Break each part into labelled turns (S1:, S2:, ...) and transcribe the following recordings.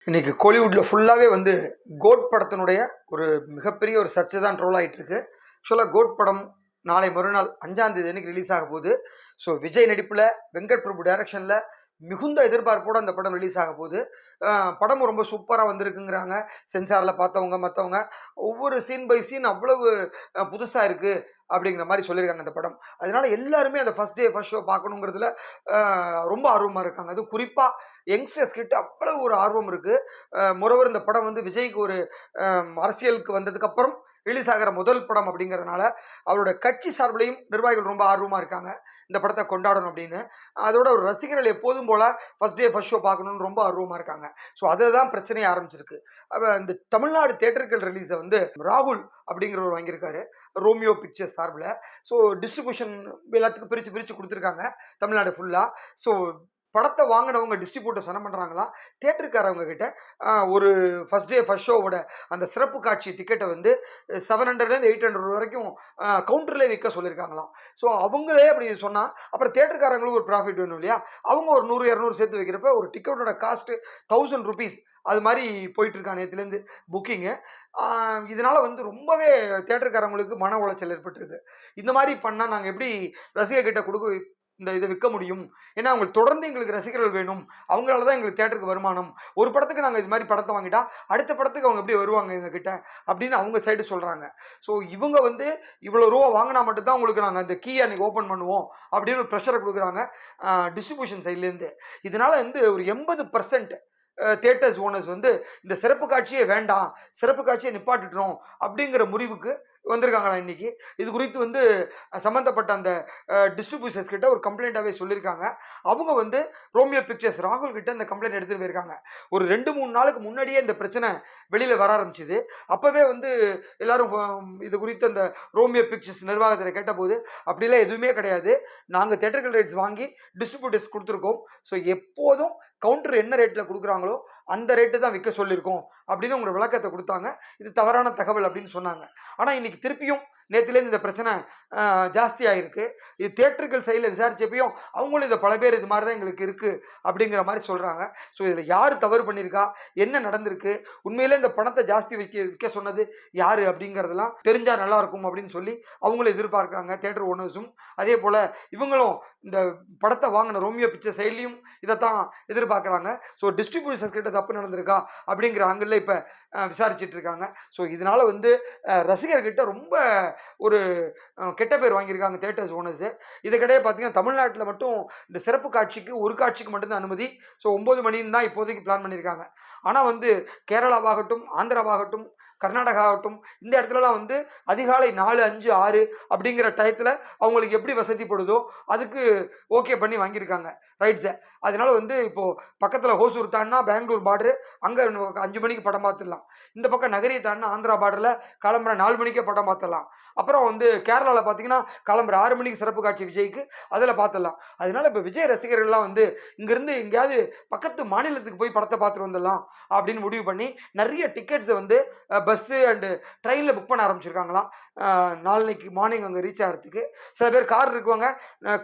S1: இன்னைக்கு கோலிவுட்ல ஃபுல்லாவே வந்து கோட் படத்தினுடைய ஒரு மிகப்பெரிய ஒரு சர்ச்சை தான் ட்ரோல் ஆயிட்டு இருக்கு. ஆக்சுவலாக கோட் படம் நாளை மறுநாள் 5ஆம் தேதி அன்னைக்கு ரிலீஸ் ஆக போகுது. ஸோ விஜய் நடிப்பில் வெங்கட் பிரபு டைரக்ஷனில் மிகுந்த எதிர்பார்ப்போட அந்த படம் ரிலீஸ் ஆக போகுது. படம் ரொம்ப சூப்பராக வந்திருக்குங்கிறாங்க. சென்சாரில் பார்த்தவங்க மற்றவங்க ஒவ்வொரு சீன் பை சீன் அவ்வளவு புதுசாக இருக்குது அப்படிங்கிற மாதிரி சொல்லியிருக்காங்க அந்த படம். அதனால எல்லாருமே அந்த ஃபர்ஸ்ட் டே ஃபர்ஸ்ட் ஷோ பார்க்கணுங்கிறதுல ரொம்ப ஆர்வமாக இருக்காங்க. அதுவும் குறிப்பாக யங்ஸ்டர்ஸ் கிட்ட அவ்வளவு ஒரு ஆர்வம் இருக்கு. மொரோவர் இந்த படம் வந்து விஜய்க்கு ஒரு அரசியலுக்கு வந்ததுக்கு அப்புறம் ரிலீஸ் ஆகிற முதல் படம் அப்படிங்கிறதுனால அவரோட கட்சி சார்பிலையும் நிர்வாகிகள் ரொம்ப ஆர்வமாக இருக்காங்க இந்த படத்தை கொண்டாடணும் அப்படின்னு. அதோட ஒரு ரசிகர்கள் எப்போதும் போல ஃபர்ஸ்ட் டே ஃபர்ஸ்ட் ஷோ பார்க்கணும்னு ரொம்ப ஆர்வமாக இருக்காங்க. ஸோ அதில் தான் பிரச்சனையே ஆரம்பிச்சிருக்கு. இந்த தமிழ்நாடு தியேட்டர்கள் ரிலீஸை வந்து ராகுல் அப்படிங்கிறவர் வாங்கியிருக்காரு ரோமியோ பிக்சர்ஸ் சார்பில். ஸோ டிஸ்ட்ரிபியூஷன் எல்லாத்துக்கும் பிரித்து பிரித்து கொடுத்துருக்காங்க தமிழ்நாடு ஃபுல்லாக. ஸோ படத்தை வாங்கினவங்க டிஸ்ட்ரிபியூட்டர்ஸ் என்ன பண்ணுறாங்களா, தியேட்டருக்காரவங்க கிட்ட ஒரு ஃபர்ஸ்ட் டே ஃபர்ஸ்ட் ஷோவோட அந்த சிறப்பு காட்சி டிக்கெட்டை வந்து 700லேருந்து 800 வரைக்கும் கவுண்டர்லேயே விற்க சொல்லியிருக்காங்களாம். ஸோ அவங்களே அப்படி சொன்னால் அப்புறம் தியேட்டருக்காரங்களுக்கு ஒரு ப்ராஃபிட் வேணும் இல்லையா, அவங்க ஒரு 100-200 சேர்த்து வைக்கிறப்ப ஒரு டிக்கெட்டோட காஸ்ட்டு 1000 rupees அது மாதிரி போயிட்டு இருக்கா நேற்றுலேருந்து புக்கிங்கு. இதனால் வந்து ரொம்பவே தியேட்டருக்காரங்களுக்கு மன உளைச்சல் ஏற்பட்டிருக்கு. இந்த மாதிரி பண்ணால் நாங்கள் எப்படி ரசிகர்கிட்ட இந்த இதை விற்க முடியும், ஏன்னா அவங்களுக்கு தொடர்ந்து எங்களுக்கு ரசிகர்கள் வேணும், அவங்களால தான் எங்களுக்கு தேட்டருக்கு வருமானம். ஒரு படத்துக்கு நாங்கள் இது மாதிரி படத்தை வாங்கிட்டா அடுத்த படத்துக்கு அவங்க எப்படி வருவாங்க எங்ககிட்ட அப்படின்னு அவங்க சைடு சொல்கிறாங்க. ஸோ இவங்க வந்து இவ்வளோ ரூபா வாங்கினா மட்டும்தான் உங்களுக்கு நாங்கள் அந்த கீயை அன்றைக்கி ஓப்பன் பண்ணுவோம் அப்படின்னு ஒரு ப்ரெஷரை கொடுக்குறாங்க டிஸ்ட்ரிபியூஷன் சைட்லேருந்து. இதனால் வந்து ஒரு 80% தியேட்டர்ஸ் ஓனர்ஸ் வந்து இந்த சிறப்பு காட்சியே வேண்டாம், சிறப்பு காட்சியை நிப்பாட்டிட்டோம் அப்படிங்கிற முடிவுக்கு வந்திருக்காங்களா இன்னைக்கு. இது குறித்து வந்து சம்மந்தப்பட்ட அந்த டிஸ்ட்ரிபியூட்டர்ஸ் கிட்ட ஒரு கம்ப்ளைண்ட்டாகவே சொல்லியிருக்காங்க. அவங்க வந்து ரோமியோ பிக்சர்ஸ் ராகுல் கிட்ட இந்த கம்ப்ளைண்ட் எடுத்துகிட்டு போயிருக்காங்க. ஒரு 2-3 நாளுக்கு முன்னாடியே இந்த பிரச்சனை வெளியில் வர ஆரம்பிச்சுது. அப்போவே வந்து எல்லாரும் இது குறித்து அந்த ரோமியோ பிக்சர்ஸ் நிர்வாகத்தில் கேட்டபோது அப்படிலாம் எதுவுமே கிடையாது, நாங்கள் தியேட்டர்கள் ரைட்ஸ் வாங்கி டிஸ்ட்ரிபியூட்டர்ஸ் கொடுத்துருக்கோம், ஸோ எப்போதும் கவுண்டர் என்ன ரேட்டில் கொடுக்குறாங்களோ அந்த ரேட்டு தான் விற்க சொல்லியிருக்கோம் அப்படின்னு உங்களோட விளக்கத்தை கொடுத்தாங்க. இது தவறான தகவல் அப்படின்னு சொன்னாங்க. ஆனால் இன்னைக்கு திருப்பியும் நேற்றுலேருந்து இந்த பிரச்சனை ஜாஸ்தி ஆகிருக்கு. இது தியேட்டர்கள் சைடில் விசாரிச்சப்பையும் அவங்களும் இதை பல பேர் இது மாதிரி தான் எங்களுக்கு இருக்குது அப்படிங்கிற மாதிரி சொல்கிறாங்க. ஸோ இதில் யார் தவறு பண்ணியிருக்கா, என்ன நடந்திருக்கு, உண்மையிலே இந்த பணத்தை ஜாஸ்தி விற்க சொன்னது யார் அப்படிங்கிறதெல்லாம் தெரிஞ்சால் நல்லாயிருக்கும் அப்படின்னு சொல்லி அவங்களும் எதிர்பார்க்குறாங்க தியேட்டர் ஓனர்ஸும். அதே போல் இவங்களும் இந்த படத்தை வாங்கின ரோமியோ பிக்சர் சைட்லையும் இதைத்தான் எதிர்பார்க்குறாங்க. ஸோ டிஸ்ட்ரிபியூட்டர்ஸ் கிட்ட தப்பு நடந்திருக்கா அப்படிங்கிற ஆங்கிளில் இப்போ விசாரிச்சுட்டு இருக்காங்க. ஸோ இதனால் வந்து ரசிகர்கிட்ட ரொம்ப ஒரு கெட்ட பேர் வாங்கியிருக்காங்க தியேட்டர்ஸ் ஓனர்ஸு. இதுக்கிடையே பார்த்தீங்கன்னா தமிழ்நாட்டில் மட்டும் இந்த சிறப்பு காட்சிக்கு ஒரு காட்சிக்கு மட்டும்தான் அனுமதி. ஸோ 9 மணின்னு தான் இப்போதைக்கு பிளான் பண்ணியிருக்காங்க. ஆனால் வந்து கேரளாவாகட்டும், ஆந்திராவாகட்டும், கர்நாடகா ஆகட்டும், இந்த இடத்துலலாம் வந்து அதிகாலை 4, 5, 6 அப்படிங்கிற டயத்தில் அவங்களுக்கு எப்படி வசதிப்படுதோ அதுக்கு ஓகே பண்ணி வாங்கியிருக்காங்க ரைட்ஸை. அதனால வந்து இப்போது பக்கத்தில் ஹோசூர் தாண்டினா பெங்களூர் பார்டரு, அங்கே 5 மணிக்கு படம் பார்த்துடலாம். இந்த பக்கம் நகரியை தாண்டினா ஆந்திரா பார்டரில் கிளம்புற 4 மணிக்கே படம் பார்த்துடலாம். அப்புறம் வந்து கேரளாவில் பார்த்தீங்கன்னா கிளம்புற 6 மணிக்கு சிறப்பு காட்சி விஜய்க்கு, அதில் பார்த்துடலாம். அதனால இப்போ விஜய் ரசிகர்கள்லாம் வந்து இங்கேருந்து எங்கேயாவது பக்கத்து மாநிலத்துக்கு போய் படத்தை பார்த்துட்டு வந்துடலாம் அப்படின்னு முடிவு பண்ணி நிறைய டிக்கெட்ஸை வந்து பஸ்ஸு அண்டு ட்ரெயினில் புக் பண்ண ஆரம்பிச்சிருக்காங்களாம். நாளைக்கு மார்னிங் அங்கே ரீச் ஆகிறதுக்கு சில பேர் கார் இருக்குவாங்க,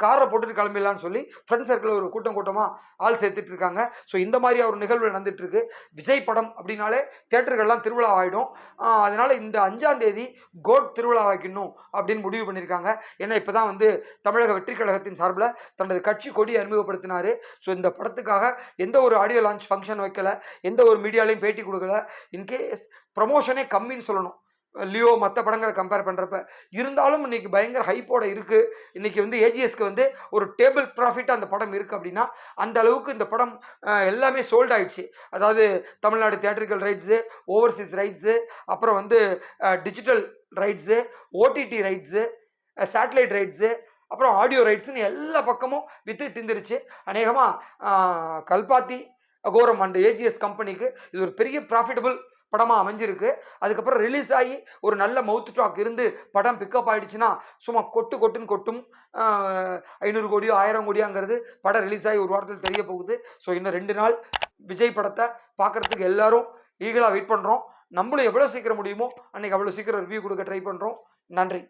S1: காரை போட்டுட்டு கிளம்பிடலான்னு சொல்லி ஃப்ரெண்ட் சர்க்கிளில் ஒரு கூட்டமாக ஆள் சேர்த்துட்டு இருக்காங்க. ஸோ இந்த மாதிரி ஒரு நிகழ்வு நடந்துட்டு இருக்கு. விஜய் படம் அப்படின்னாலே தியேட்டர்கள்லாம் திருவிழா ஆகிடும். அதனால இந்த 5ஆம் தேதி கோட் திருவிழா வைக்கணும் அப்படின்னு முடிவு பண்ணியிருக்காங்க. ஏன்னா இப்போ தான் வந்து தமிழக வெற்றி கழகத்தின் சார்பில் தனது கட்சி கொடியை அறிமுகப்படுத்தினார். ஸோ இந்த படத்துக்காக எந்த ஒரு ஆடியோ லான்ச் ஃபங்க்ஷன் வைக்கல, எந்த ஒரு மீடியாலையும் பேட்டி கொடுக்கல. இன்கேஸ் ப்ரமோஷனே கம்மின்னு சொல்லணும் லியோ மற்ற படங்களை கம்பேர் பண்ணுறப்ப. இருந்தாலும் இன்றைக்கி பயங்கர ஹைப்போட இருக்குது. இன்றைக்கி வந்து ஏஜிஎஸ்க்கு வந்து ஒரு டேபிள் ப்ராஃபிட்டாக அந்த படம் இருக்குது அப்படின்னா அந்த அளவுக்கு இந்த படம் எல்லாமே சோல்ட் ஆகிடுச்சு. அதாவது Tamil Nadu theatrical rights, Overseas rights, அப்புறம் வந்து digital rights, OTT rights, satellite rights, அப்புறம் ஆடியோ ரைட்ஸுன்னு எல்லா பக்கமும் வித்து திந்துருச்சு. அநேகமாக கல்பாத்தி, அகோரம் அண்ட் ஏஜிஎஸ் கம்பெனிக்கு இது ஒரு பெரிய ப்ராஃபிட்டபிள் படமாக அமைஞ்சிருக்கு. அதுக்கப்புறம் ரிலீஸ் ஆகி ஒரு நல்ல மவுத் டாக் இருந்து படம் பிக்கப் ஆகிடுச்சுன்னா சும்மா கொட்டுன்னு கொட்டும். 500 கோடியோ 1000 கோடியோங்கிறது படம் ரிலீஸ் ஆகி ஒரு வாரத்தில் தெரிய போகுது. ஸோ இன்னும் 2 நாள் விஜய் படத்தை பார்க்குறதுக்கு எல்லாரும் ஈகலாக வெயிட் பண்ணுறோம். நம்மளும் எவ்வளோ சீக்கிரம் முடியுமோ அன்றைக்கி அவ்வளோ சீக்கிரம் ரிவ்யூ கொடுக்க ட்ரை பண்ணுறோம். நன்றி.